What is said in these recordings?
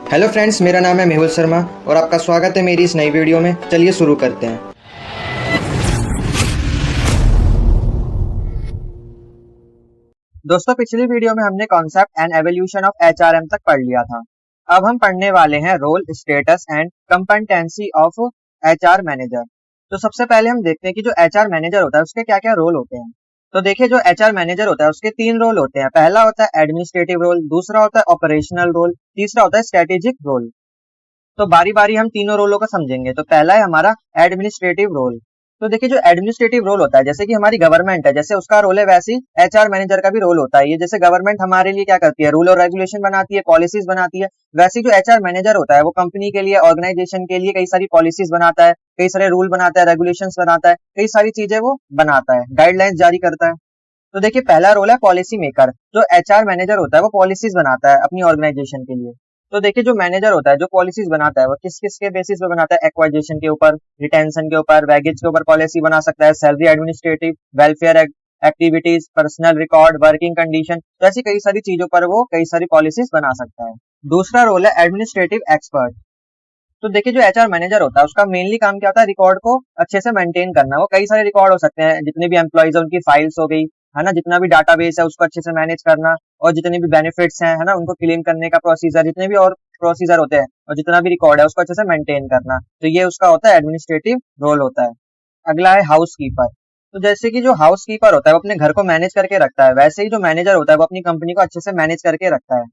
Hello friends, मेरा नाम है मेहुल शर्मा और आपका स्वागत है मेरी इस नई वीडियो में। चलिए शुरू करते हैं। दोस्तों, पिछली वीडियो में हमने concept and evolution of HRM तक पढ़ लिया था। अब हम पढ़ने वाले हैं role, status and competency of HR manager. तो सबसे पहले हम देखते हैं कि जो एचआर मैनेजर होता है उसके क्या क्या रोल होते हैं। तो देखिए, जो एचआर मैनेजर होता है उसके 3 रोल होते हैं। पहला होता है एडमिनिस्ट्रेटिव रोल, दूसरा होता है ऑपरेशनल रोल, तीसरा होता है स्ट्रेटेजिक रोल। तो बारी बारी हम तीनों रोलों को समझेंगे। तो पहला है हमारा एडमिनिस्ट्रेटिव रोल। तो देखिए, जो एडमिनिस्ट्रेटिव रोल होता है, जैसे कि हमारी गवर्नमेंट है, जैसे उसका रोल है वैसे ही एचआर मैनेजर का भी रोल होता है। ये जैसे गवर्नमेंट हमारे लिए क्या करती है, रूल और रेगुलेशन बनाती है, पॉलिसीज बनाती है, वैसे ही जो एचआर मैनेजर होता है वो कंपनी के लिए, ऑर्गेनाइजेशन के लिए कई सारी पॉलिसीज बनाता है, कई सारे रूल बनाता है, रेगुलेशंस बनाता है, कई सारी चीजें वो बनाता है, गाइडलाइंस जारी करता है। तो देखिए, पहला रोल है पॉलिसी मेकर। जो एचआर मैनेजर होता है वो पॉलिसीज बनाता है अपनी ऑर्गेनाइजेशन के लिए। तो देखिए, जो मैनेजर होता है, जो पॉलिसीज बनाता है, वो किस किस के बेसिस पे बनाता है, एक्वाजिशन के ऊपर, रिटेंशन के ऊपर, बैगेज के ऊपर पॉलिसी बना सकता है, salary, administrative, welfare activities, personal record, working condition, तो ऐसी कई सारी चीजों पर वो कई सारी पॉलिसीज बना सकता है। दूसरा रोल है एडमिनिस्ट्रेटिव एक्सपर्ट। तो देखिए, जो एचआर मैनेजर होता है उसका मेनली काम क्या होता है, रिकॉर्ड को अच्छे से मेंटेन करना। वो कई सारे रिकॉर्ड हो सकते हैं, जितने भी एम्प्लॉइज है उनकी फाइल्स हो गई, है ना, जितना भी डाटाबेस है उसको अच्छे से मैनेज करना, और जितने भी बेनिफिट्स हैं, है ना, उनको क्लेम करने का प्रोसीजर, जितने भी और प्रोसीजर होते हैं, और जितना भी रिकॉर्ड है उसको अच्छे से मेंटेन करना। तो ये उसका होता है एडमिनिस्ट्रेटिव रोल होता है। अगला है हाउस कीपर। तो जैसे कि जो हाउस कीपर होता है वो अपने घर को मैनेज करके रखता है, वैसे ही जो मैनेजर होता है वो अपनी कंपनी को अच्छे से मैनेज करके रखता है।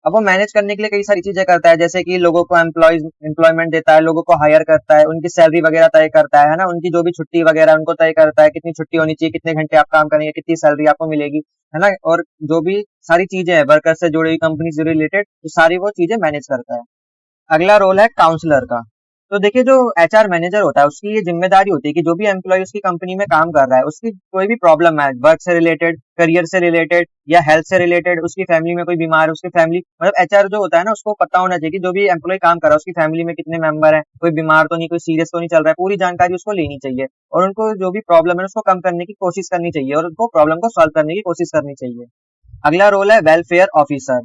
अब वो मैनेज करने के लिए कई सारी चीजें करता है, जैसे कि लोगों को एम्प्लॉयमेंट देता है, लोगों को हायर करता है, उनकी सैलरी वगैरह तय करता है ना, उनकी जो भी छुट्टी वगैरह उनको तय करता है, कितनी छुट्टी होनी चाहिए, कितने घंटे आप काम करेंगे, कितनी सैलरी आपको मिलेगी, है ना, और जो भी सारी चीजें हैं वर्कर से जुड़ी हुई, कंपनी से रिलेटेड, तो सारी वो चीजें मैनेज करता है। अगला रोल है काउंसलर का। तो देखिए, जो एचआर मैनेजर होता है उसकी ये जिम्मेदारी होती है कि जो भी एम्प्लॉय उसकी कंपनी में काम कर रहा है, उसकी कोई भी प्रॉब्लम है, वर्क से रिलेटेड, करियर से रिलेटेड या हेल्थ से रिलेटेड, उसकी फैमिली में कोई बीमार है, उसकी फैमिली, मतलब एचआर जो होता है ना उसको पता होना चाहिए कि जो भी एम्प्लॉय काम कर रहा है उसकी फैमिली में कितने मेंबर हैं, कोई बीमार तो नहीं, कोई सीरियस तो नहीं चल रहा है, पूरी जानकारी उसको लेनी चाहिए, और उनको जो भी प्रॉब्लम है उसको कम करने की कोशिश करनी चाहिए, और उनको प्रॉब्लम को सॉल्व करने की कोशिश करनी चाहिए। अगला रोल है वेलफेयर ऑफिसर।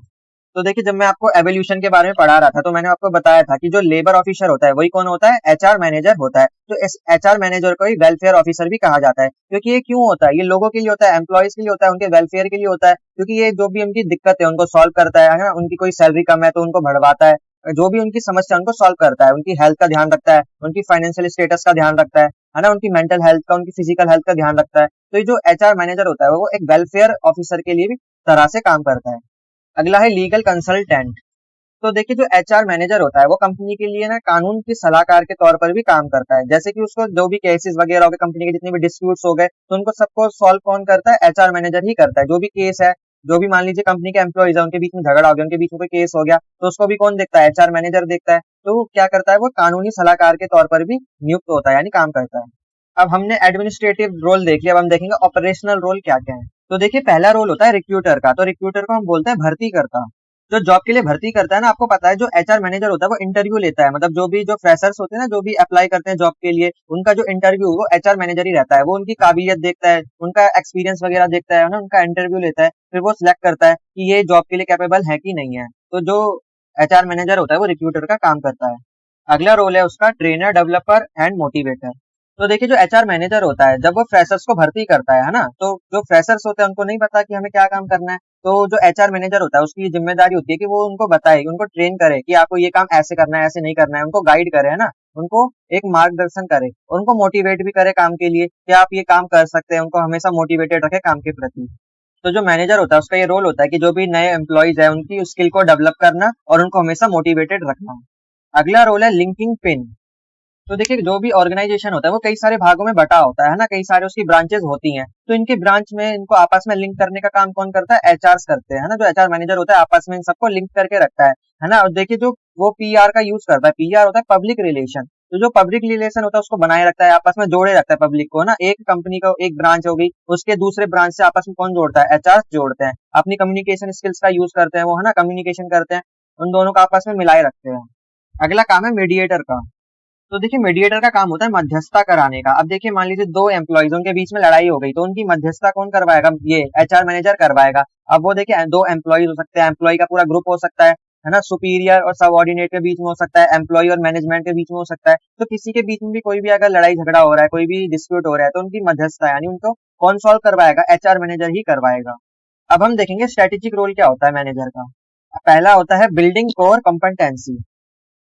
तो देखिए, जब मैं आपको एवोल्यूशन के बारे में पढ़ा रहा था तो मैंने आपको बताया था कि जो लेबर ऑफिसर होता है वही कौन होता है, एचआर मैनेजर होता है। तो इस एचआर मैनेजर को ही वेलफेयर ऑफिसर भी कहा जाता है। क्योंकि ये क्यों होता है, ये लोगों के लिए होता है, एम्प्लॉयज के लिए होता है, उनके वेलफेयर के लिए होता है, क्योंकि ये जो भी उनकी दिक्कत है उनको सॉल्व करता है ना, उनकी कोई सैलरी कम है तो उनको बढ़वाता है, जो भी उनकी समस्या उनको सॉल्व करता है, उनकी हेल्थ का ध्यान रखता है, उनकी फाइनेंशियल स्टेटस का ध्यान रखता है ना, उनकी मेंटल हेल्थ का, उनकी फिजिकल हेल्थ का ध्यान रखता है। तो ये जो एचआर मैनेजर होता है वो एक वेलफेयर ऑफिसर के लिए भी तरह से काम करता है। अगला है लीगल कंसल्टेंट। तो देखिए, जो एचआर मैनेजर होता है वो कंपनी के लिए ना कानून की सलाहकार के तौर पर भी काम करता है। जैसे कि उसको जो भी केसेस वगैरह हो गए, कंपनी के जितने भी डिस्प्यूट्स हो गए, तो उनको सबको सॉल्व कौन करता है, एचआर मैनेजर ही करता है। जो भी केस है, जो भी मान लीजिए कंपनी के एम्प्लॉइज है उनके बीच में झगड़ा हो गया, उनके बीच में कोई केस हो गया, तो उसको भी कौन देखता है, एचआर मैनेजर देखता है। तो वो क्या करता है, वो कानूनी सलाहकार के तौर पर भी नियुक्त होता है, यानी काम करता है। अब हमने एडमिनिस्ट्रेटिव रोल देख लिया, अब हम देखेंगे ऑपरेशनल रोल क्या क्या है। तो देखिए, पहला रोल होता है रिक्रूटर का। तो रिक्रूटर को हम बोलते हैं भर्ती करता। जो जॉब के लिए भर्ती करता है ना, आपको पता है जो एचआर मैनेजर होता है वो इंटरव्यू लेता है, मतलब जो फ्रेशर्स होते हैं ना, जो भी अप्लाई करते हैं जॉब के लिए, उनका जो इंटरव्यू वो एचआर मैनेजर ही रहता है। वो उनकी काबिलियत देखता है, उनका एक्सपीरियंस वगैरह देखता है ना, उनका इंटरव्यू लेता है, फिर वो सिलेक्ट करता है कि ये जॉब के लिए कैपेबल है कि नहीं है। तो जो एचआर मैनेजर होता है वो रिक्रूटर का काम करता है। अगला रोल है उसका ट्रेनर, डेवलपर एंड मोटिवेटर। तो देखिए, जो एचआर मैनेजर होता है जब वो फ्रेशर्स को भर्ती करता है ना, तो जो फ्रेशर्स होते हैं उनको नहीं पता कि हमें क्या काम करना है। तो जो एचआर मैनेजर होता है उसकी जिम्मेदारी होती है कि वो उनको बताए, उनको ट्रेन करे कि आपको ये काम ऐसे करना है, ऐसे नहीं करना है, उनको गाइड करे, है ना, उनको एक मार्गदर्शन करे, और उनको मोटिवेट भी करे काम के लिए कि आप ये काम कर सकते हैं, उनको हमेशा मोटिवेटेड रखे काम के प्रति। तो जो मैनेजर होता है उसका ये रोल होता है कि जो भी नए एम्प्लॉइज है उनकी स्किल को डेवलप करना और उनको हमेशा मोटिवेटेड रखना। अगला रोल है लिंकिंग पिन। तो देखिए, जो भी ऑर्गेनाइजेशन होता है वो कई सारे भागों में बटा होता है ना, कई सारे उसकी ब्रांचेस होती हैं। तो इनके ब्रांच में इनको आपस में लिंक करने का काम कौन करता है, एचआर करते हैं, है ना। जो एचआर मैनेजर होता है आपस में इन सबको लिंक करके रखता है ना। और देखिए, जो वो पीआर का यूज करता है, पीआर होता है पब्लिक रिलेशन। तो जो पब्लिक रिलेशन होता है उसको बनाए रखता है, आपस में जोड़े रखता है पब्लिक को ना। एक कंपनी का एक ब्रांच हो गई, उसके दूसरे ब्रांच से आपस में कौन जोड़ता है, एचआर जोड़ते हैं, अपनी कम्युनिकेशन स्किल्स का यूज करते हैं वो, है ना, कम्युनिकेशन करते हैं, उन दोनों को आपस में मिलाए रखते हैं। अगला काम है मीडिएटर का। तो देखिए, मीडिएटर का काम होता है मध्यस्थता कराने का। अब देखिए, मान लीजिए दो एम्प्लॉइज, उनके बीच में लड़ाई हो गई, तो उनकी मध्यस्थता कौन करवाएगा, ये एचआर मैनेजर करवाएगा। अब वो देखिए, दो एम्प्लॉइज हो सकते हैं, एम्प्लॉय का पूरा ग्रुप हो सकता है, है ना, सुपीरियर और सबऑर्डिनेट के बीच में हो सकता है, एम्प्लॉय और मैनेजमेंट के बीच में हो सकता है। तो किसी के बीच में भी कोई भी अगर लड़ाई झगड़ा हो रहा है, कोई भी डिस्प्यूट हो रहा है, तो उनकी मध्यस्थता यानी उनको कौन सॉल्व करवाएगा, एचआर मैनेजर ही करवाएगा। अब हम देखेंगे स्ट्रेटेजिक रोल क्या होता है मैनेजर का। पहला होता है बिल्डिंग कोर कॉम्पिटेंसी।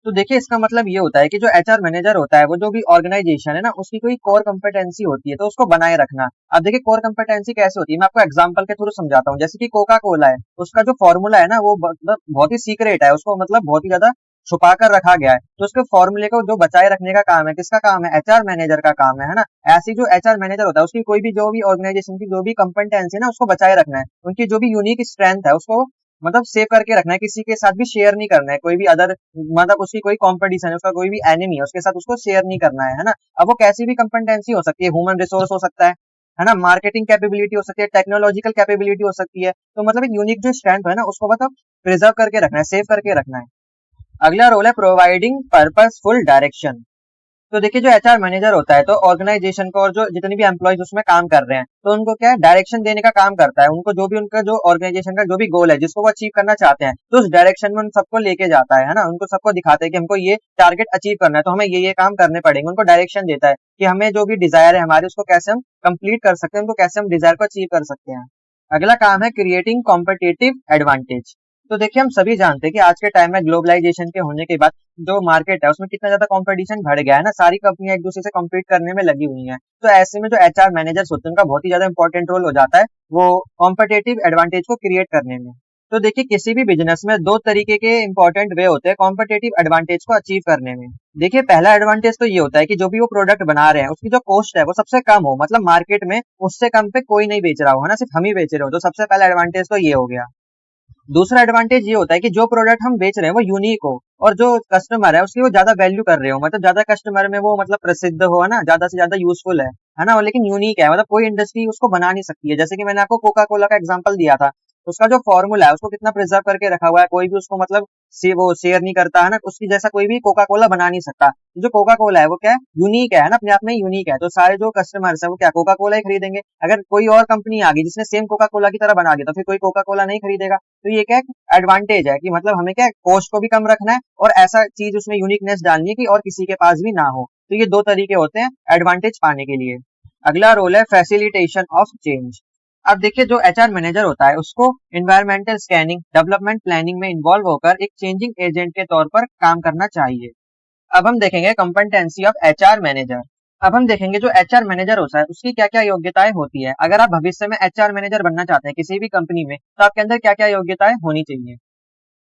तो देखिए इसका मतलब ये होता है कि जो एचआर मैनेजर होता है वो जो भी ऑर्गेनाइजेशन है ना उसकी कोई कोर कॉम्पिटेंसी होती है तो उसको बनाए रखना। अब देखिए कोर कॉम्पिटेंसी कैसे होती है, मैं आपको एग्जांपल के थ्रू समझाता हूँ। जैसे कि कोका कोला है, उसका जो फॉर्मूला है ना वो मतलब बहुत ही सीक्रेट है, उसको मतलब बहुत ही ज्यादा छुपा कर रखा गया है। तो उसके फॉर्मूले को जो बचाए रखने का काम है, किसका काम है, एचआर मैनेजर का काम है ना। ऐसी जो एचआर मैनेजर होता है उसकी कोई भी जो भी ऑर्गेनाइजेशन की जो भी कॉम्पिटेंसी है ना उसको बचाए रखना है, उनकी जो भी यूनिक स्ट्रेंथ है उसको मतलब सेव करके रखना है, किसी के साथ भी शेयर नहीं करना है, कोई भी अदर मतलब उसकी कोई कंपटीशन है, उसका कोई भी एनिमी है उसके साथ उसको शेयर नहीं करना है ना। अब वो कैसी भी कंपटेंसी हो सकती है, ह्यूमन रिसोर्स हो सकता है ना, मार्केटिंग कैपेबिलिटी हो सकती है, टेक्नोलॉजिकल कैपेबिलिटी हो सकती है। तो मतलब एक यूनिक जो स्ट्रेंथ है ना उसको मतलब प्रिजर्व करके रखना है, सेव करके रखना है। अगला रोल है प्रोवाइडिंग पर्पसफुल डायरेक्शन। तो देखिए जो एचआर मैनेजर होता है तो ऑर्गेनाइजेशन को और जो जितने भी एम्प्लॉयज उसमें काम कर रहे हैं तो उनको क्या है डायरेक्शन देने का काम करता है। उनको जो भी उनका जो ऑर्गेनाइजेशन का जो भी गोल है जिसको वो अचीव करना चाहते हैं तो उस डायरेक्शन में उन सबको लेके जाता है ना, उनको सबको दिखाता है कि हमको ये टारगेट अचीव करना है तो हमें ये काम करने पड़ेंगे। उनको डायरेक्शन देता है कि हमें जो भी डिजायर है हमारे उसको कैसे हम कंप्लीट कर सकते हैं, उनको कैसे हम डिजायर को अचीव कर सकते हैं। अगला काम है क्रिएटिंग कॉम्पिटिटिव एडवांटेज। तो देखिए हम सभी जानते हैं कि आज के टाइम में ग्लोबलाइजेशन के होने के बाद जो मार्केट है उसमें कितना ज्यादा कंपटीशन बढ़ गया है ना, सारी कंपनियां एक दूसरे से कम्पीट करने में लगी हुई हैं। तो ऐसे में जो एचआर मैनेजर्स होते हैं उनका बहुत ही ज्यादा इंपॉर्टेंट रोल हो जाता है वो कॉम्पिटिटिव एडवांटेज को क्रिएट करने में। तो देखिए किसी भी बिजनेस में दो तरीके के इंपॉर्टेंट वे होते हैं कॉम्पिटिटिव एडवांटेज को अचीव करने में। देखिए पहला एडवांटेज तो ये होता है कि जो भी वो प्रोडक्ट बना रहे हैं उसकी जो कॉस्ट है वो सबसे कम हो, मतलब मार्केट में उससे कम पे कोई नहीं बेच रहा हो, है ना, सिर्फ हम ही बेच रहे हो। तो सबसे पहला एडवांटेज तो ये हो गया। दूसरा एडवांटेज ये होता है कि जो प्रोडक्ट हम बेच रहे हैं वो यूनिक हो और जो कस्टमर है उसकी वो ज्यादा वैल्यू कर रहे हो, मतलब ज्यादा कस्टमर में वो मतलब प्रसिद्ध हो, है ना, ज्यादा से ज्यादा यूजफुल है ना, लेकिन यूनिक है, मतलब कोई इंडस्ट्री उसको बना नहीं सकती है। जैसे कि मैंने आपको कोका कोला का एग्जांपल दिया था, उसका जो फॉर्मूला है उसको कितना प्रिजर्व करके रखा हुआ है, कोई भी उसको मतलब वो शेयर नहीं करता है ना, उसकी जैसा कोई भी कोका कोला बना नहीं सकता। जो कोका कोला है वो क्या है, यूनिक है ना, अपने आप में यूनिक है। तो सारे जो कस्टमर्स है वो क्या कोका कोला ही खरीदेंगे। अगर कोई और कंपनी आ गई जिसने सेम कोका कोला की तरह बना दिया तो फिर कोई कोका कोला नहीं खरीदेगा। तो ये क्या एडवांटेज है कि मतलब हमें क्या कॉस्ट को भी कम रखना है और ऐसा चीज उसमें यूनिकनेस डालनी है कि और किसी के पास भी ना हो। तो ये दो तरीके होते हैं एडवांटेज पाने के लिए। अगला रोल है फैसिलिटेशन ऑफ चेंज। अब देखिए जो एचआर मैनेजर होता है उसको एनवायरमेंटल स्कैनिंग डेवलपमेंट प्लानिंग में इन्वॉल्व होकर एक चेंजिंग एजेंट के तौर पर काम करना चाहिए। अब हम देखेंगे कॉम्पिटेंसी ऑफ एचआर मैनेजर। अब हम देखेंगे जो एचआर मैनेजर होता है उसकी क्या क्या योग्यताएं होती है। अगर आप भविष्य में एचआर मैनेजर बनना चाहते हैं किसी भी कंपनी में तो आपके अंदर क्या क्या योग्यताएं होनी चाहिए।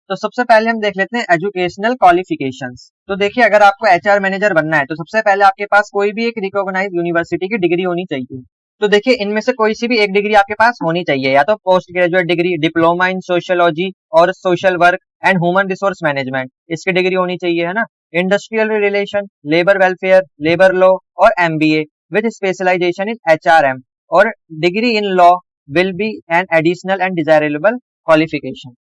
तो सबसे पहले हम देख लेते हैं एजुकेशनल क्वालिफिकेशंस। तो देखिए अगर आपको एचआर मैनेजर बनना है तो सबसे पहले आपके पास कोई भी एक रिकॉग्नाइज्ड यूनिवर्सिटी की डिग्री होनी चाहिए। तो देखिए इनमें से कोई सी भी एक डिग्री आपके पास होनी चाहिए, या तो post graduate degree, diploma in sociology और social work and human resource management, इसकी डिग्री होनी चाहिए, है ना। Industrial relation, labour welfare, labour law और MBA with specialisation in HRM और degree in law will be an additional and desirable qualification.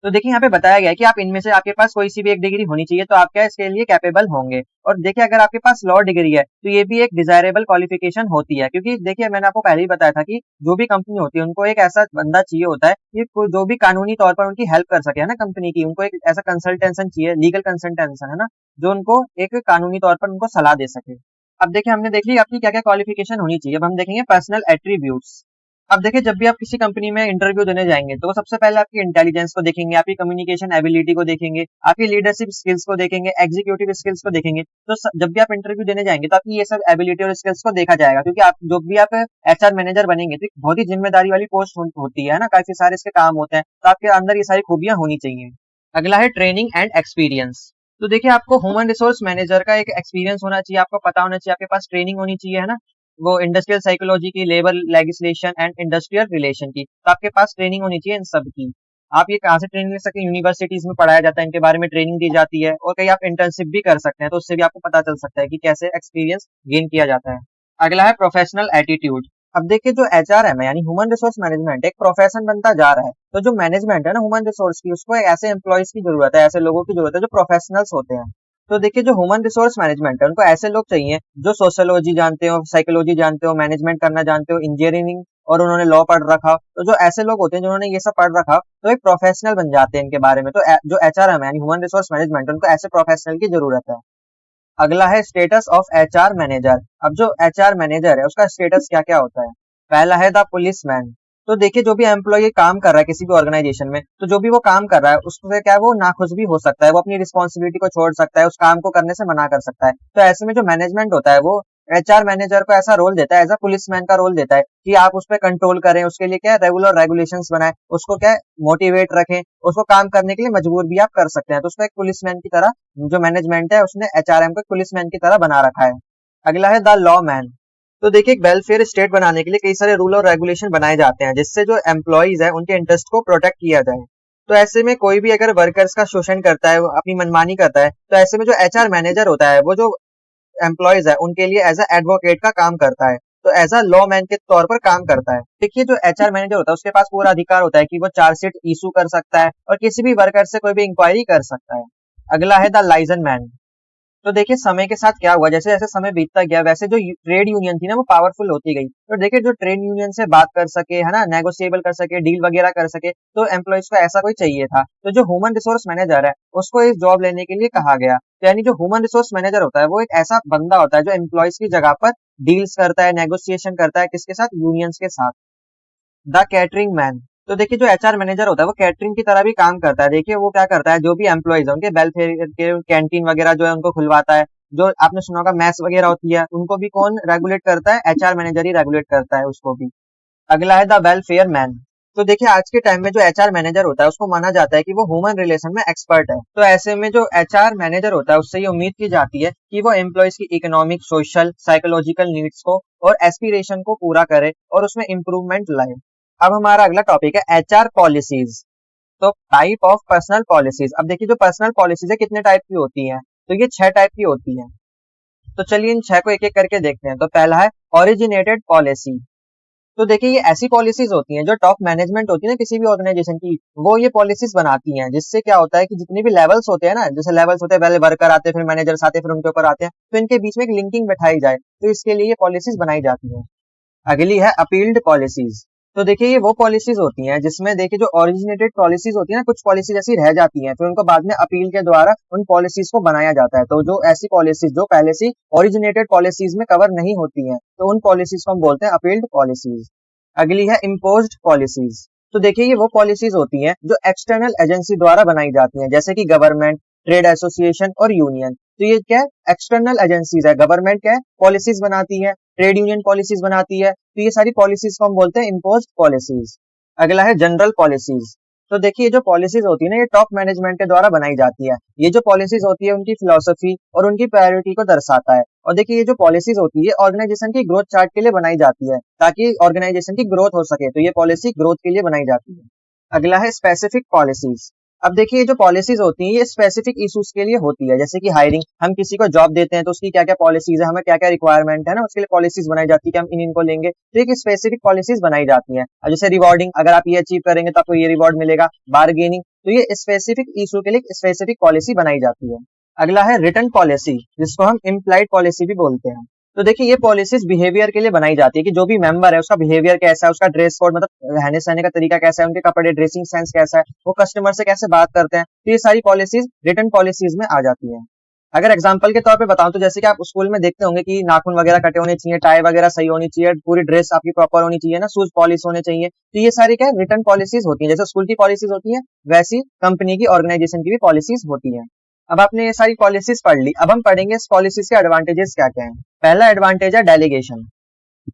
तो देखिए यहाँ पे बताया गया है कि आप इनमें से आपके पास कोई सी भी एक डिग्री होनी चाहिए तो आप क्या इसके लिए कैपेबल होंगे। और देखिए अगर आपके पास लॉ डिग्री है तो ये भी एक डिजायरेबल क्वालिफिकेशन होती है, क्योंकि देखिए मैंने आपको पहले ही बताया था कि जो भी कंपनी होती है उनको एक ऐसा बंदा चाहिए होता है कि जो भी कानूनी तौर पर उनकी हेल्प कर सके, है ना, कंपनी की। उनको एक ऐसा कंसल्टेंसन चाहिए, लीगल कंसल्टेंसन, है ना, जो उनको एक कानूनी तौर पर उनको सलाह दे सके। अब देखिए हमने देख ली आपकी क्या क्या क्वालिफिकेशन होनी चाहिए। अब हम देखेंगे पर्सनल एट्रीब्यूट्स। अब देखिए जब भी आप किसी कंपनी में इंटरव्यू देने जाएंगे तो सबसे पहले आपकी इंटेलिजेंस को देखेंगे, आपकी कम्युनिकेशन एबिलिटी को देखेंगे, आपकी लीडरशिप स्किल्स को देखेंगे, एग्जीक्यूटिव स्किल्स को देखेंगे। तो जब भी आप इंटरव्यू देने जाएंगे तो आपकी ये सब एबिलिटी और स्किल्स को देखा जाएगा, क्योंकि आप जो भी आप एचआर मैनेजर बनेंगे तो बहुत ही जिम्मेदारी वाली पोस्ट होती है ना, काफी सारे इसके काम होते हैं, तो आपके अंदर ये सारी खूबियां होनी चाहिए। अगला है ट्रेनिंग एंड एक्सपीरियंस। तो देखिए आपको ह्यूमन रिसोर्स मैनेजर का एक एक्सपीरियंस होना चाहिए, आपको पता होना चाहिए, आपके पास ट्रेनिंग होनी चाहिए, है ना, वो इंडस्ट्रियल साइकोलॉजी की, labour legislation and industrial relation की। तो आपके पास ट्रेनिंग होनी चाहिए इन सब की। आप ये कहाँ से ट्रेनिंग ले सकते हैं, यूनिवर्सिटीज में पढ़ाया जाता है, इनके बारे में ट्रेनिंग दी जाती है, और कहीं आप इंटर्नशिप भी कर सकते हैं तो उससे भी आपको पता चल सकता है कि कैसे एक्सपीरियंस गेन किया जाता है। अगला है प्रोफेशनल एटीट्यूड। अब देखिए जो एचआरएम है यानी ह्यूमन रिसोर्स मैनेजमेंट एक प्रोफेशन बनता जा रहा है, तो जो मैनेजमेंट है ना ह्यूमन रिसोर्स की, उसको ऐसे एम्प्लॉयज की जरूरत है, ऐसे लोगों की जरूरत है जो प्रोफेशनल्स होते हैं। तो देखिए जो ह्यूमन रिसोर्स मैनेजमेंट है उनको ऐसे लोग चाहिए जो सोशियोलॉजी जानते हो, साइकोलॉजी जानते हो, मैनेजमेंट करना जानते हो, इंजीनियरिंग और उन्होंने लॉ पढ़ रखा हो। तो जो ऐसे लोग होते हैं जिन्होंने ये सब पढ़ रखा हो तो एक प्रोफेशनल बन जाते हैं इनके बारे में। तो जो एचआरएम है यानी ह्यूमन रिसोर्स मैनेजमेंट, उनको ऐसे प्रोफेशनल की जरूरत है। अगला है स्टेटस ऑफ एचआर मैनेजर। अब जो एचआर मैनेजर है उसका स्टेटस क्या क्या होता है। पहला है द पुलिसमैन। तो देखिए जो भी एम्प्लॉय काम कर रहा है किसी भी ऑर्गेनाइजेशन में, तो जो भी वो काम कर रहा है उससे क्या है वो नाखुश भी हो सकता है, वो अपनी रिस्पॉन्सिबिलिटी को छोड़ सकता है, उस काम को करने से मना कर सकता है। तो ऐसे में जो मैनेजमेंट होता है वो एचआर मैनेजर को ऐसा रोल देता है, एज अ पुलिसमैन का रोल देता है कि आप उस पर कंट्रोल करें, उसके लिए क्या है रेगुलर रेगुलेशंस बनाए, उसको क्या है मोटिवेट रखें, उसको काम करने के लिए मजबूर भी आप कर सकते हैं। तो उसको एक पुलिसमैन की तरह जो मैनेजमेंट है उसने एचआरएम को पुलिसमैन की तरह बना रखा है। अगला है द लॉ मैन। तो देखिए एक वेलफेयर स्टेट बनाने के लिए कई सारे रूल और रेगुलेशन बनाए जाते हैं जिससे जो एम्प्लॉइज है उनके इंटरेस्ट को प्रोटेक्ट किया जाए। तो ऐसे में कोई भी अगर वर्कर्स का शोषण करता है, अपनी मनमानी करता है, तो ऐसे में जो एचआर मैनेजर होता है वो जो एम्प्लॉइज है उनके लिए एज अ एडवोकेट का काम करता है, तो एज अ लॉ मैन के तौर पर काम करता है। देखिए जो एचआर मैनेजर होता है उसके पास पूरा अधिकार होता है कि वो चार्जशीट इशू कर सकता है और किसी भी वर्कर से कोई भी इंक्वायरी कर सकता है। अगला है द लाइजन मैन। तो देखिए समय के साथ क्या हुआ, जैसे जैसे समय बीतता गया वैसे जो ट्रेड यूनियन थी ना वो पावरफुल होती गई। तो देखिए जो ट्रेड यूनियन से बात कर सके, है ना, नेगोशिएबल कर सके, डील वगैरह कर सके, तो एम्प्लॉइज को ऐसा कोई चाहिए था। तो जो ह्यूमन रिसोर्स मैनेजर है उसको इस जॉब लेने के लिए कहा गया। तो यानी जो ह्यूमन रिसोर्स मैनेजर होता है वो एक ऐसा बंदा होता है जो एम्प्लॉइज की जगह पर डील्स करता है, नेगोशिएशन करता है, किसके साथ, यूनियंस के साथ। The catering man. तो देखिए जो एचआर मैनेजर होता है वो कैटरिंग की तरह भी काम करता है। देखिए वो क्या करता है, जो भी एम्प्लॉइज है उनके वेलफेयर के कैंटीन वगैरह जो है उनको खुलवाता है। जो आपने सुना होगा मैस वगैरह होती है उनको भी कौन रेगुलेट करता है, एचआर मैनेजर ही रेगुलेट करता है उसको भी। अगला है द वेलफेयर मैन। तो देखिए आज के टाइम में जो एचआर मैनेजर होता है उसको माना जाता है कि वो ह्यूमन रिलेशन में एक्सपर्ट है। तो ऐसे में जो एचआर मैनेजर होता है उससे ये उम्मीद की जाती है कि वो एम्प्लॉयज की इकोनॉमिक, सोशल, साइकोलॉजिकल नीड्स को और एस्पिरेशन को पूरा करे और उसमें इंप्रूवमेंट लाए। अब हमारा अगला टॉपिक है एचआर पॉलिसीज। तो टाइप ऑफ पर्सनल पॉलिसीज। अब देखिए जो पर्सनल पॉलिसीज है कितने टाइप की होती हैं, तो ये 6 टाइप की होती हैं। तो चलिए इन 6 को एक एक करके देखते हैं। तो पहला है ओरिजिनेटेड पॉलिसी। तो देखिए ये ऐसी पॉलिसीज होती हैं जो टॉप मैनेजमेंट होती है ना किसी भी ऑर्गेनाइजेशन की, वो ये पॉलिसीज बनाती हैं जिससे क्या होता है कि जितने भी लेवल्स होते हैं ना, जैसे लेवल्स होते हैं पहले वर्कर आते हैं, फिर मैनेजर्स आते हैं, फिर उनके ऊपर आते हैं, तो इनके बीच में एक लिंकिंग बैठाई जाए, तो इसके लिए ये पॉलिसीज बनाई जाती हैं। अगली है अपील्ड पॉलिसीज। तो देखिए ये वो पॉलिसीज होती हैं जिसमें देखिए जो ओरिजिनेटेड पॉलिसीज होती है ना, कुछ पॉलिसीज ऐसी रह जाती हैं फिर उनको बाद में अपील के द्वारा उन पॉलिसीज को बनाया जाता है। तो जो ऐसी पॉलिसीज जो पहले से ओरिजिनेटेड पॉलिसीज में कवर नहीं होती हैं तो उन पॉलिसीज को हम बोलते हैं अपील्ड पॉलिसीज। अगली है इम्पोज्ड पॉलिसीज। तो देखिए ये वो पॉलिसीज होती हैं जो एक्सटर्नल एजेंसी द्वारा बनाई जाती हैं, जैसे कि गवर्नमेंट, ट्रेड एसोसिएशन और यूनियन। तो ये क्या है, एक्सटर्नल एजेंसीज है। गवर्नमेंट क्या है, पॉलिसीज बनाती है, ट्रेड यूनियन पॉलिसीज बनाती है, तो ये सारी पॉलिसीज को हम बोलते हैं इम्पोज्ड पॉलिसीज। अगला है जनरल पॉलिसीज। तो देखिए ये जो पॉलिसीज होती है ना ये टॉप मैनेजमेंट के द्वारा बनाई जाती है। ये जो पॉलिसीज होती है उनकी फिलोसफी और उनकी प्रायोरिटी को दर्शाता है। और देखिए ये जो पॉलिसीज होती है ऑर्गेनाइजेशन की ग्रोथ चार्ट के लिए बनाई जाती है ताकि ऑर्गेनाइजेशन की ग्रोथ हो सके, तो ये पॉलिसी ग्रोथ के लिए बनाई जाती है। अगला है स्पेसिफिक पॉलिसीज। अब देखिए ये जो पॉलिसीज होती हैं ये स्पेसिफिक इश्यूज के लिए होती है, जैसे कि हायरिंग, हम किसी को जॉब देते हैं तो उसकी क्या क्या पॉलिसीज है, हमें क्या क्या रिक्वायरमेंट है ना, उसके लिए पॉलिसीज बनाई जाती है कि हम इनको लेंगे, तो एक स्पेसिफिक पॉलिसीज बनाई जाती हैं। अब जैसे रिवॉर्डिंग, अगर आप ये अचीव करेंगे तो आपको ये रिवॉर्ड मिलेगा, बार्गेनिंग, तो ये स्पेसिफिक इशू के लिए स्पेसिफिक पॉलिसी बनाई जाती है। अगला है रिटर्न पॉलिसी, जिसको हम इम्प्लाइड पॉलिसी भी बोलते हैं। तो देखिए ये पॉलिसीज बिहेवियर के लिए बनाई जाती है कि जो भी मेंबर है उसका बिहेवियर कैसा है, उसका ड्रेस कोड मतलब रहने सहने का तरीका कैसा है, उनके कपड़े, ड्रेसिंग सेंस कैसा है, वो कस्टमर से कैसे बात करते हैं, तो ये सारी पॉलिसीज रिटर्न पॉलिसीज में आ जाती है। अगर एग्जांपल के तौर पे बताऊं तो जैसे कि आप स्कूल में देखते होंगे कि नाखून वगैरह कटे होने चाहिए, टाई वगैरह सही होनी चाहिए, पूरी ड्रेस आपकी प्रॉपर होनी चाहिए ना, शूज पॉलिश होने चाहिए, तो ये सारी क्या रिटर्न पॉलिसीज होती है। जैसे स्कूल की पॉलिसीज होती है वैसी कंपनी की, ऑर्गेनाइजेशन की भी पॉलिसीज होती है। अब आपने ये सारी पॉलिसीज पढ़ ली, अब हम पढ़ेंगे इस पॉलिसीज के एडवांटेजेस क्या क्या हैं। पहला एडवांटेज है डेलीगेशन।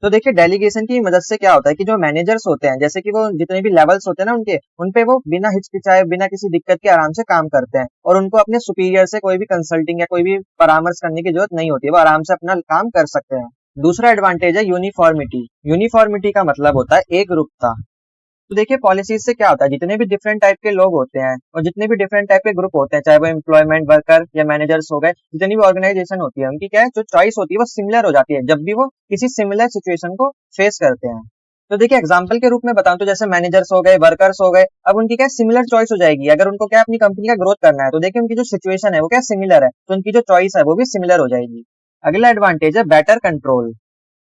तो देखिए डेलीगेशन की मदद से क्या होता है कि जो मैनेजर्स होते हैं, जैसे कि वो जितने भी लेवल्स होते हैं ना उनके, उनपे वो बिना हिचकिचाए, बिना किसी दिक्कत के आराम से काम करते हैं और उनको अपने सुपीरियर से कोई भी कंसल्टिंग या कोई भी परामर्श करने की जरूरत नहीं होती है, वो आराम से अपना काम कर सकते हैं। दूसरा एडवांटेज है यूनिफॉर्मिटी। यूनिफॉर्मिटी का मतलब होता है एक रूपता। तो देखिए पॉलिसीज से क्या होता है, जितने भी डिफरेंट टाइप के लोग होते हैं और जितने भी डिफरेंट टाइप के ग्रुप होते हैं, चाहे वो एम्प्लॉयमेंट वर्कर या मैनेजर्स हो गए, जितनी भी ऑर्गेनाइजेशन होती है उनकी क्या है जो चॉइस होती है वो सिमिलर हो जाती है जब भी वो किसी सिमिलर सिचुएशन को फेस करते हैं। तो देखिए एग्जांपल के रूप में बताऊं तो जैसे मैनेजर्स हो गए, वर्कर्स हो गए, अब उनकी क्या सिमिलर चॉइस हो जाएगी। अगर उनको क्या अपनी कंपनी का ग्रोथ करना है तो देखिए उनकी जो सिचुएशन है वो क्या सिमिलर है, तो उनकी जो चॉइस है वो भी सिमिलर हो जाएगी। अगला एडवांटेज है बेटर कंट्रोल।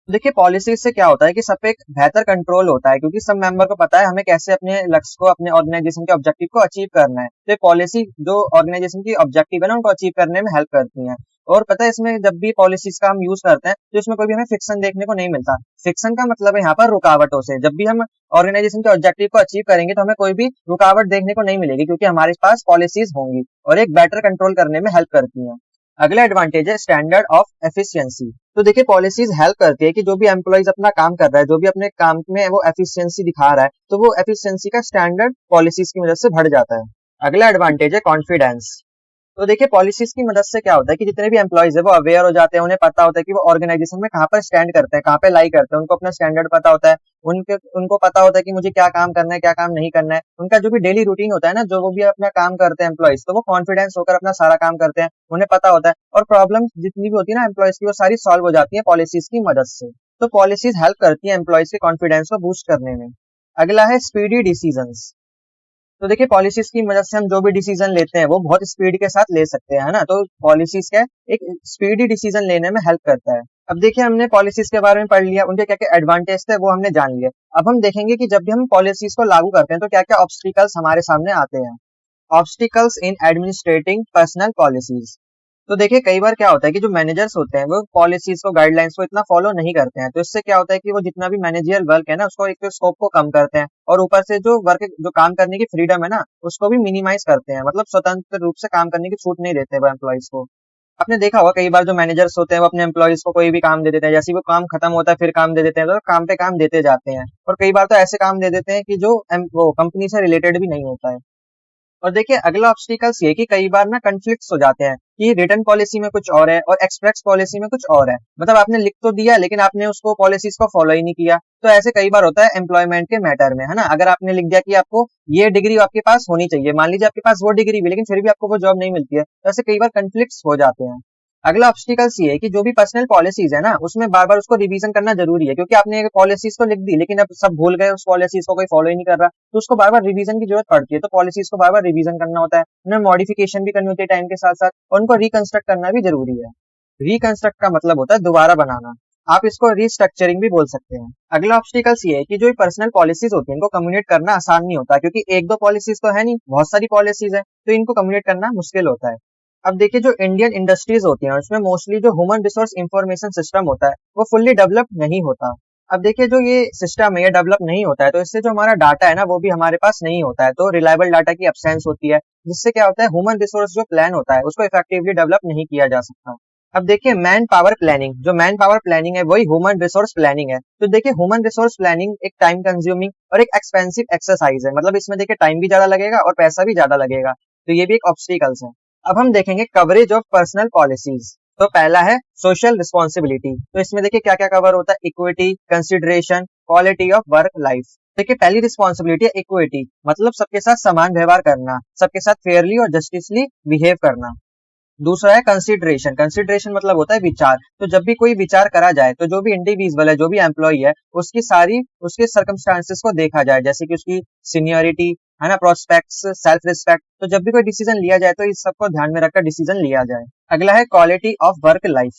देखिए पॉलिसीज से क्या होता है कि सब पे एक बेहतर कंट्रोल होता है, क्योंकि सब मेंबर को पता है हमें कैसे अपने लक्ष्य को, अपने ऑर्गेनाइजेशन के ऑब्जेक्टिव को अचीव करना है। तो पॉलिसी जो ऑर्गेनाइजेशन की ऑब्जेक्टिव है ना उनको अचीव करने में हेल्प करती हैं। और पता है इसमें जब भी पॉलिसीज का हम यूज करते हैं तो इसमें कोई भी हमें फिक्सन देखने को नहीं मिलता। फिक्सन का मतलब है यहाँ पर रुकावटों से। जब भी हम ऑर्गेनाइजेशन के ऑब्जेक्टिव को अचीव करेंगे तो हमें कोई भी रुकावट देखने को नहीं मिलेगी, क्योंकि हमारे पास पॉलिसीज होंगी और एक बेटर कंट्रोल करने में हेल्प करती हैं। अगला एडवांटेज है स्टैंडर्ड ऑफ एफिशिएंसी। तो देखिए पॉलिसीज हेल्प करती है कि जो भी एम्प्लॉइज अपना काम कर रहा है, जो भी अपने काम में वो एफिशिएंसी दिखा रहा है, तो वो एफिशिएंसी का स्टैंडर्ड पॉलिसीज की मदद से बढ़ जाता है। अगला एडवांटेज है कॉन्फिडेंस। तो देखिए पॉलिसीज की मदद से क्या होता है कि जितने भी एम्प्लॉइज है वो अवेयर हो जाते हैं, उन्हें पता होता है कि वो ऑर्गेनाइजेशन में कहाँ पर स्टैंड करते हैं, कहाँ पे लाई करते हैं, उनको अपना स्टैंडर्ड पता होता है। उनको पता होता है कि मुझे क्या काम करना है, क्या काम नहीं करना है। उनका जो भी डेली रूटीन होता है ना, जो वो भी अपना काम करते हैं एम्प्लॉइज, तो वो कॉन्फिडेंस होकर अपना सारा काम करते हैं, उन्हें पता होता है। और प्रॉब्लम जितनी भी होती है ना एम्प्लॉइज की, वो सारी सॉल्व हो जाती है पॉलिसीज की मदद से। तो पॉलिसीज हेल्प करती है एम्प्लॉइज के कॉन्फिडेंस को बूस्ट करने में। अगला है स्पीडी डिसीजंस। तो देखिए पॉलिसीज की मदद से हम जो भी डिसीजन लेते हैं वो बहुत स्पीड के साथ ले सकते हैं, है ना। तो पॉलिसीज क्या एक स्पीडी डिसीजन लेने में हेल्प करता है। अब देखिए हमने पॉलिसीज के बारे में पढ़ लिया, उनके क्या क्या एडवांटेज थे वो हमने जान लिया। अब हम देखेंगे कि जब भी हम पॉलिसीज को लागू करते हैं तो क्या क्या ऑब्स्टिकल्स हमारे सामने आते हैं। ऑब्स्टिकल्स इन एडमिनिस्ट्रेटिंग पर्सनल पॉलिसीज। तो देखिए कई बार क्या होता है कि जो मैनेजर्स होते हैं वो पॉलिसीज को, गाइडलाइंस को इतना फॉलो नहीं करते हैं। तो इससे क्या होता है कि वो जितना भी मैनेजरियल वर्क है ना उसको, एक तो स्कोप को कम करते हैं, और ऊपर से जो वर्क, जो काम करने की फ्रीडम है ना उसको भी मिनिमाइज करते हैं। मतलब स्वतंत्र रूप से काम करने की छूट नहीं देते वो एम्प्लॉइज को। आपने देखा होगा कई बार जो मैनेजर्स होते हैं वो अपने एम्प्लॉइज को कोई भी काम दे देते हैं, जैसे ही वो काम खत्म होता है फिर काम दे देते हैं, तो काम पे काम देते जाते हैं। और कई बार तो ऐसे काम दे देते हैं कि जो वो कंपनी से रिलेटेड भी नहीं होता है। और देखिए अगला ऑब्स्टिकल्स ये कि कई बार ना कन्फ्लिक्ट्स हो जाते हैं कि रिटर्न पॉलिसी में कुछ और है और एक्सप्रेस पॉलिसी में कुछ और है। मतलब आपने लिख तो दिया लेकिन आपने उसको पॉलिसीज को फॉलो ही नहीं किया। तो ऐसे कई बार होता है एम्प्लॉयमेंट के मैटर में, है ना। अगर आपने लिख दिया कि आपको ये डिग्री आपके पास होनी चाहिए, मान लीजिए आपके पास वो डिग्री भी लेकिन फिर भी आपको वो जॉब नहीं मिलती है, तो ऐसे कई बार कन्फ्लिक्ट्स हो जाते हैं। अगला ऑब्स्टिकल्स ये है कि जो भी पर्सनल पॉलिसीज है ना उसमें बार बार उसको रिवीजन करना जरूरी है, क्योंकि आपने पॉलिसीज तो लिख दी लेकिन अब सब भूल गए, उस पॉलिसीज को कोई फॉलो ही नहीं कर रहा, तो उसको बार बार रिवीजन की जरूरत पड़ती है। तो पॉलिसीज को बार बार रिवीजन करना होता है, उन्हें मॉडिफिकेशन भी करनी होती है टाइम के साथ साथ, और उनको रिकंस्ट्रक्ट करना भी जरूरी है। रिकंस्ट्रक्ट का मतलब होता है दोबारा बनाना, आप इसको रिस्ट्रक्चरिंग भी बोल सकते हैं। अगला ऑब्स्टिकल्स ये है कि जो पर्सनल पॉलिसीज होती है इनको कम्युनिकेट करना आसान नहीं होता, क्योंकि एक दो पॉलिसीज तो है नहीं, बहुत सारी पॉलिसीज है, तो इनको कम्युनिकेट करना मुश्किल होता है। अब देखिए जो इंडियन इंडस्ट्रीज होती हैं उसमें मोस्टली जो ह्यूमन रिसोर्स इंफॉर्मेशन सिस्टम होता है वो फुल्ली डेवलप नहीं होता। अब देखिए जो ये सिस्टम है ये डेवलप नहीं होता है, तो इससे जो हमारा डाटा है ना वो भी हमारे पास नहीं होता है, तो रिलायबल डाटा की एब्सेंस होती है, जिससे क्या होता है ह्यूमन रिसोर्स जो प्लान होता है उसको इफेक्टिवली डेवलप नहीं किया जा सकता। अब देखिए मैन पावर प्लानिंग, जो मैन पावर प्लानिंग है वही ह्यूमन रिसोर्स प्लानिंग है। तो देखिए ह्यूमन रिसोर्स प्लानिंग एक टाइम कंज्यूमिंग और एक एक्सपेंसिव एक्सरसाइज है, मतलब इसमें देखिए टाइम भी ज्यादा लगेगा और पैसा भी ज्यादा लगेगा, तो ये भी एक ऑब्स्टिकल्स है। अब हम देखेंगे कवरेज ऑफ पर्सनल पॉलिसीज। तो पहला है सोशल रिस्पॉन्सिबिलिटी। तो इसमें देखिए क्या क्या कवर होता है, equity, consideration, quality of work life. देखिए पहली रिस्पॉन्सिबिलिटी है इक्विटी, मतलब सबके साथ समान व्यवहार करना, सबके साथ फेयरली और जस्टिसली बिहेव करना। दूसरा है कंसिडरेशन। कंसिडरेशन मतलब होता है विचार। तो जब भी कोई विचार करा जाए तो जो भी इंडिविजुअल है, जो भी एम्प्लॉय है, उसके सर्कमस्टांसेस को देखा जाए, जैसे कि उसकी सीनियरिटी है ना, प्रोस्पेक्ट्स, सेल्फ रिस्पेक्ट। तो जब भी कोई डिसीजन लिया जाए तो इस सबको ध्यान में रखकर डिसीजन लिया जाए। अगला है क्वालिटी ऑफ वर्क लाइफ।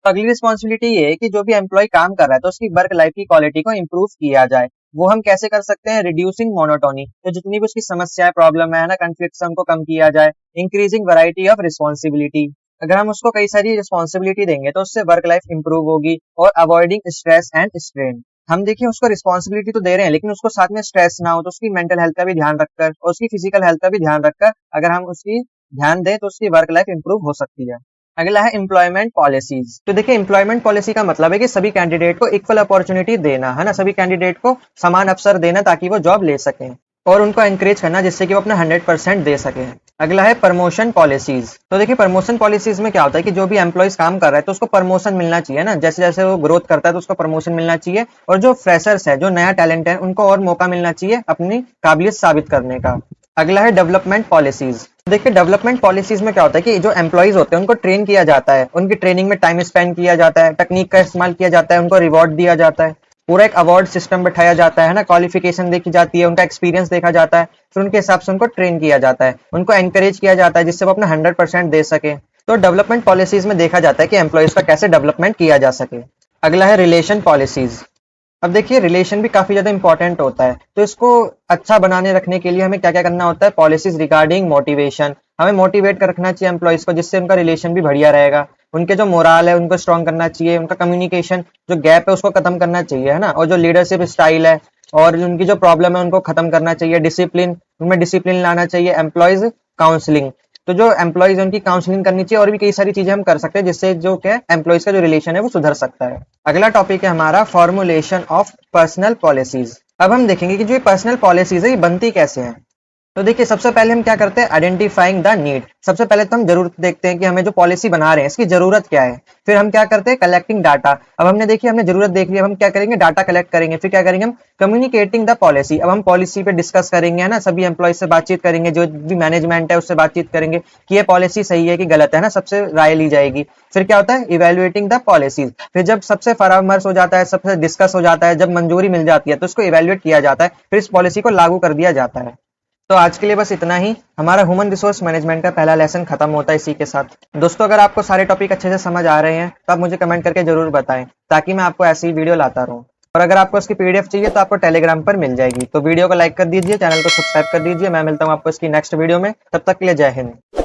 तो अगली रिस्पॉन्सिबिलिटी ये है कि जो भी एम्प्लॉय काम कर रहा है तो उसकी वर्क लाइफ की क्वालिटी को इम्प्रूव किया जाए। वो हम कैसे कर सकते हैं, रिड्यूसिंग मोनोटोनी। तो जितनी भी उसकी समस्या है, प्रॉब्लम है ना, कन्फ्लिक्ट, उनको कम किया जाए। इंक्रीजिंग वैरायटी ऑफ रिस्पॉन्सिबिलिटी, अगर हम उसको कई सारी रिस्पॉन्सिबिलिटी देंगे तो उससे वर्क लाइफ इंप्रूव होगी। और अवॉइडिंग स्ट्रेस एंड स्ट्रेन, हम देखिए उसको रिस्पॉन्सिबिलिटी तो दे रहे हैं लेकिन उसको साथ में स्ट्रेस ना हो, तो उसकी मेंटल हेल्थ का भी ध्यान रखकर और उसकी फिजिकल हेल्थ का भी ध्यान रखकर अगर हम उसकी ध्यान दें तो उसकी वर्क लाइफ इंप्रूव हो सकती है। अगला है एम्प्लॉयमेंट पॉलिसीज। तो देखिए एम्प्लॉयमेंट पॉलिसी का मतलब है कि सभी कैंडिडेट को इक्वल अपॉर्चुनिटी देना, है ना, सभी कैंडिडेट को समान अवसर देना ताकि वो जॉब ले सकें, और उनको एनकरेज करना जिससे कि वो अपना 100% दे सके। अगला है प्रमोशन पॉलिसीज। तो देखिए प्रमोशन पॉलिसीज में क्या होता है कि जो भी एम्प्लॉइज काम कर रहा है तो उसको प्रमोशन मिलना चाहिए ना, जैसे जैसे वो ग्रोथ करता है तो उसको प्रमोशन मिलना चाहिए। और जो फ्रेशर्स है, जो नया टैलेंट है, उनको और मौका मिलना चाहिए अपनी काबिलियत साबित करने का। अगला है डेवलपमेंट पॉलिसीज। देखिए डेवलपमेंट पॉलिसीज में क्या होता है कि जो एम्प्लॉइज होते हैं उनको ट्रेन किया जाता है, उनकी ट्रेनिंग में टाइम स्पेंड किया जाता है, टेक्निक का इस्तेमाल किया जाता है, उनको रिवॉर्ड दिया जाता है। पूरा एक अवार्ड सिस्टम बैठाया जाता है ना, क्वालिफिकेशन देखी जाती है, उनका एक्सपीरियंस देखा जाता है, फिर उनके हिसाब से उनको ट्रेन किया जाता है, उनको एनकरेज किया जाता है जिससे वो अपना 100% दे सके। तो डेवलपमेंट पॉलिसीज में देखा जाता है कि एम्प्लॉयज का कैसे डेवलपमेंट किया जा सके। अगला है रिलेशन पॉलिसीज। अब देखिए रिलेशन भी काफी ज्यादा इंपॉर्टेंट होता है, तो इसको अच्छा बनाने रखने के लिए हमें क्या क्या करना होता है, पॉलिसीज रिगार्डिंग मोटिवेशन, हमें मोटिवेट कर रखना चाहिए एम्प्लॉयज को, जिससे उनका रिलेशन भी बढ़िया रहेगा, उनके जो मोराल है उनको स्ट्रॉन्ग करना चाहिए, उनका कम्युनिकेशन जो गैप है उसको खत्म करना चाहिए, है ना, और जो लीडरशिप स्टाइल है और उनकी जो प्रॉब्लम है उनको खत्म करना चाहिए, डिसिप्लिन, उनमें डिसिप्लिन लाना चाहिए, एम्प्लॉयज काउंसलिंग, तो जो एम्प्लॉयज है उनकी काउंसलिंग करनी चाहिए, और भी कई सारी चीजें हम कर सकते हैं जिससे जो क्या एम्प्लॉयज का जो रिलेशन है वो सुधर सकता है। अगला टॉपिक है हमारा फॉर्मुलेशन ऑफ पर्सनल पॉलिसीज। अब हम देखेंगे कि जो ये पर्सनल पॉलिसीज है ये बनती कैसे हैं। तो देखिए सबसे पहले हम क्या करते हैं, आइडेंटिफाइंग द नीड। सबसे पहले तो हम जरूरत देखते हैं कि हमें जो पॉलिसी बना रहे हैं इसकी जरूरत क्या है। फिर हम क्या करते हैं, कलेक्टिंग डाटा। अब हमने देखिए हमने जरूरत देख ली, अब हम क्या करेंगे, डाटा कलेक्ट करेंगे। फिर क्या करेंगे, हम कम्युनिकेटिंग द पॉलिसी। अब हम पॉलिसी पे डिस्कस करेंगे, है ना, सभी एम्प्लॉय से बातचीत करेंगे, जो भी मैनेजमेंट है उससे बातचीत करेंगे कि ये पॉलिसी सही है कि गलत है ना, सबसे राय ली जाएगी। फिर क्या होता है, इवेल्युएटिंग द पॉलिसीज। फिर जब सबसे परामर्श हो जाता है, सबसे डिस्कस हो जाता है, जब मंजूरी मिल जाती है तो उसको इवेल्युएट किया जाता है, फिर इस पॉलिसी को लागू कर दिया जाता है। तो आज के लिए बस इतना ही। हमारा ह्यूमन रिसोर्स मैनेजमेंट का पहला लेसन खत्म होता है इसी के साथ। दोस्तों अगर आपको सारे टॉपिक अच्छे से समझ आ रहे हैं तो आप मुझे कमेंट करके जरूर बताएं, ताकि मैं आपको ऐसी ही वीडियो लाता रहूं। और अगर आपको इसकी पीडीएफ चाहिए तो आपको टेलीग्राम पर मिल जाएगी। तो वीडियो को लाइक कर दीजिए, चैनल को सब्सक्राइब कर दीजिए। मैं मिलता हूं आपको इसकी नेक्स्ट वीडियो में, तब तक के लिए जय हिंद।